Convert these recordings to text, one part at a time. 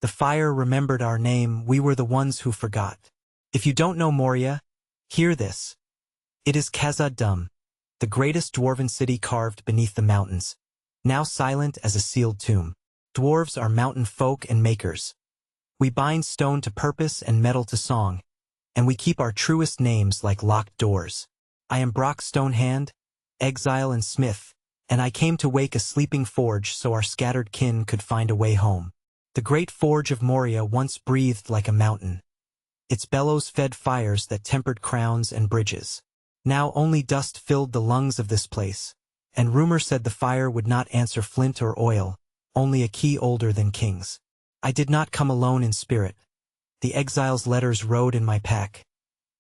The fire remembered our name, we were the ones who forgot. If you don't know Moria, hear this. It is Khazad-dûm, the greatest dwarven city carved beneath the mountains, now silent as a sealed tomb. Dwarves are mountain folk and makers. We bind stone to purpose and metal to song, and we keep our truest names like locked doors. I am Brokk Stonehand, exile and smith, and I came to wake a sleeping forge so our scattered kin could find a way home. The great forge of Moria once breathed like a mountain. Its bellows fed fires that tempered crowns and bridges. Now only dust filled the lungs of this place, and rumor said the fire would not answer flint or oil, only a key older than kings. I did not come alone in spirit. The exile's letters rode in my pack.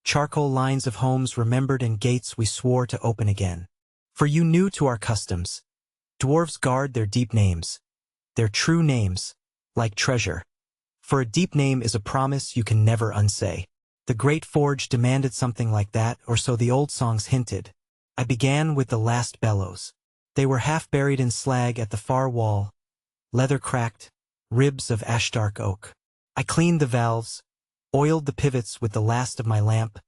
Charcoal lines of homes remembered and gates we swore to open again. For you knew to our customs. Dwarves guard their deep names. Their true names, like treasure. For a deep name is a promise you can never unsay. The great forge demanded something like that, or so the old songs hinted. I began with the last bellows. They were half buried in slag at the far wall, leather cracked, ribs of ash-dark oak. I cleaned the valves, oiled the pivots with the last of my lamp,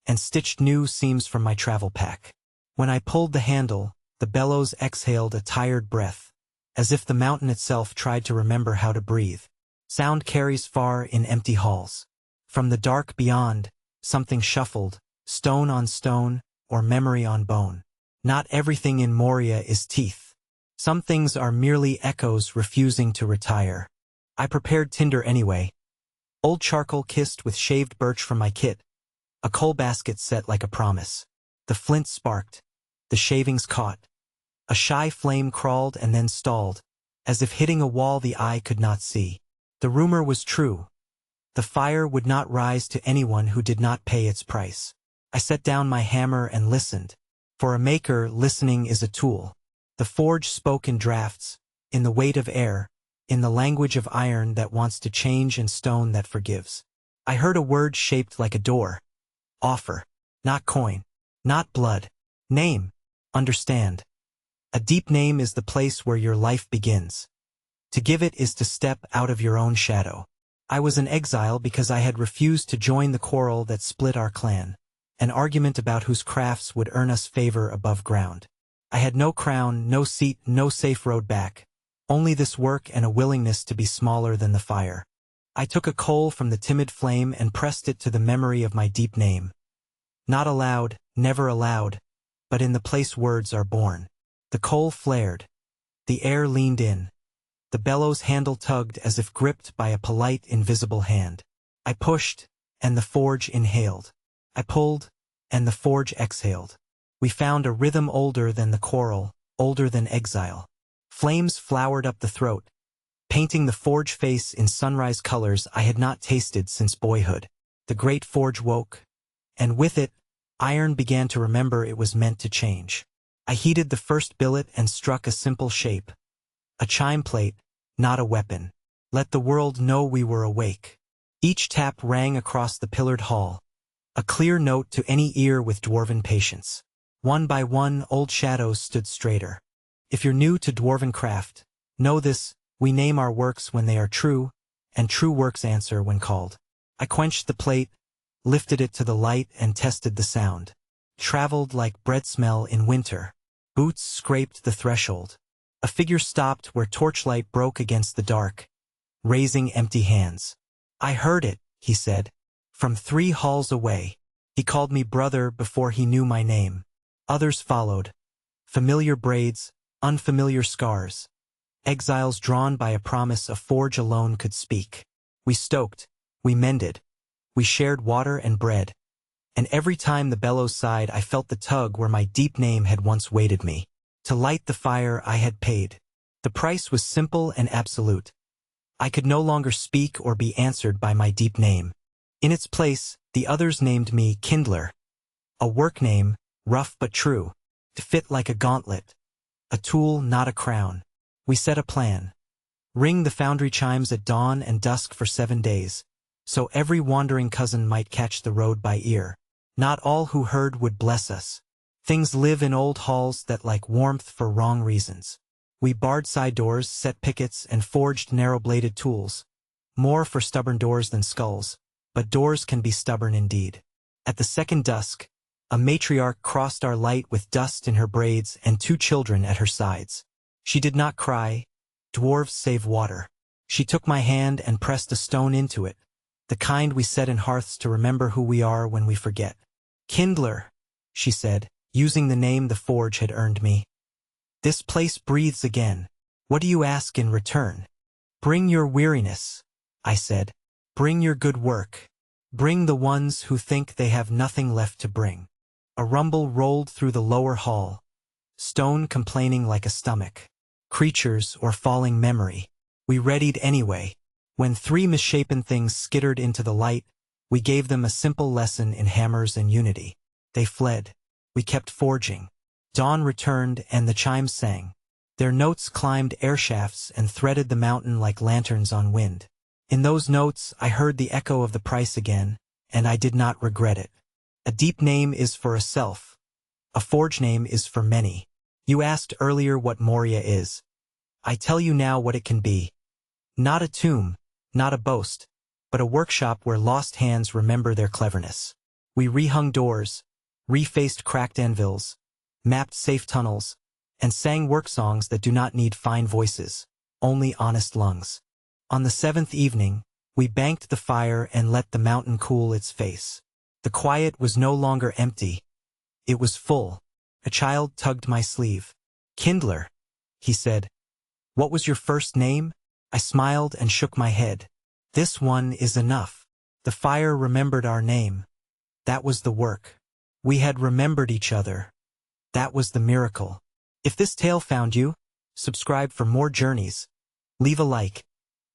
and stitched new seams from my travel pack. When I pulled the handle, the bellows exhaled a tired breath, as if the mountain itself tried to remember how to breathe. Sound carries far in empty halls. From the dark beyond, something shuffled, stone on stone, or memory on bone. Not everything in Moria is teeth. Some things are merely echoes refusing to retire. I prepared tinder anyway. Old charcoal kissed with shaved birch from my kit. A coal basket set like a promise. The flint sparked. The shavings caught. A shy flame crawled and then stalled, as if hitting a wall the eye could not see. The rumor was true. The fire would not rise to anyone who did not pay its price. I set down my hammer and listened. For a maker, listening is a tool. The forge spoke in drafts, in the weight of air, in the language of iron that wants to change and stone that forgives. I heard a word shaped like a door. Offer. Not coin. Not blood. Name. Understand. A deep name is the place where your life begins. To give it is to step out of your own shadow. I was an exile because I had refused to join the quarrel that split our clan, an argument about whose crafts would earn us favor above ground. I had no crown, no seat, no safe road back, only this work and a willingness to be smaller than the fire. I took a coal from the timid flame and pressed it to the memory of my deep name. Not aloud, never aloud, but in the place words are born. The coal flared. The air leaned in. The bellows handle tugged as if gripped by a polite, invisible hand. I pushed, and the forge inhaled. I pulled, and the forge exhaled. We found a rhythm older than the quarrel, older than exile. Flames flowered up the throat, painting the forge face in sunrise colors I had not tasted since boyhood. The great forge woke, and with it, iron began to remember it was meant to change. I heated the first billet and struck a simple shape. A chime plate, not a weapon. Let the world know we were awake. Each tap rang across the pillared hall, a clear note to any ear with dwarven patience. One by one, old shadows stood straighter. If you're new to dwarven craft, know this, we name our works when they are true, and true works answer when called. I quenched the plate, lifted it to the light and tested the sound. Traveled like bread smell in winter. Boots scraped the threshold. A figure stopped where torchlight broke against the dark, raising empty hands. I heard it, he said. From 3 halls away. He called me brother before he knew my name. Others followed. Familiar braids, unfamiliar scars. Exiles drawn by a promise a forge alone could speak. We stoked. We mended. We shared water and bread. And every time the bellows sighed, I felt the tug where my deep name had once waited me. To light the fire I had paid. The price was simple and absolute. I could no longer speak or be answered by my deep name. In its place, the others named me Kindler. A work name, rough but true, to fit like a gauntlet. A tool, not a crown. We set a plan. Ring the foundry chimes at dawn and dusk for 7 days, so every wandering cousin might catch the road by ear. Not all who heard would bless us. Things live in old halls that like warmth for wrong reasons. We barred side doors, set pickets, and forged narrow-bladed tools. More for stubborn doors than skulls, but doors can be stubborn indeed. At the second dusk, a matriarch crossed our light with dust in her braids and 2 children at her sides. She did not cry, dwarves save water. She took my hand and pressed a stone into it, the kind we set in hearths to remember who we are when we forget. Kindler, she said, using the name the forge had earned me. This place breathes again. What do you ask in return? Bring your weariness, I said. Bring your good work. Bring the ones who think they have nothing left to bring. A rumble rolled through the lower hall, stone complaining like a stomach. Creatures or falling memory. We readied anyway. When 3 misshapen things skittered into the light, we gave them a simple lesson in hammers and unity. They fled. We kept forging. Dawn returned and the chimes sang. Their notes climbed air shafts and threaded the mountain like lanterns on wind. In those notes I heard the echo of the price again, and I did not regret it. A deep name is for a self. A forge name is for many. You asked earlier what Moria is. I tell you now what it can be. Not a tomb, not a boast, but a workshop where lost hands remember their cleverness. We rehung doors, refaced cracked anvils, mapped safe tunnels, and sang work songs that do not need fine voices, only honest lungs. On the 7th evening, we banked the fire and let the mountain cool its face. The quiet was no longer empty. It was full. A child tugged my sleeve. Kindler, he said. What was your first name? I smiled and shook my head. This one is enough. The fire remembered our name. That was the work. We had remembered each other. That was the miracle. If this tale found you, subscribe for more journeys, leave a like,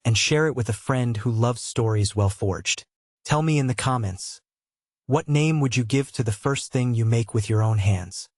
and share it with a friend who loves stories well forged. Tell me in the comments, what name would you give to the first thing you make with your own hands?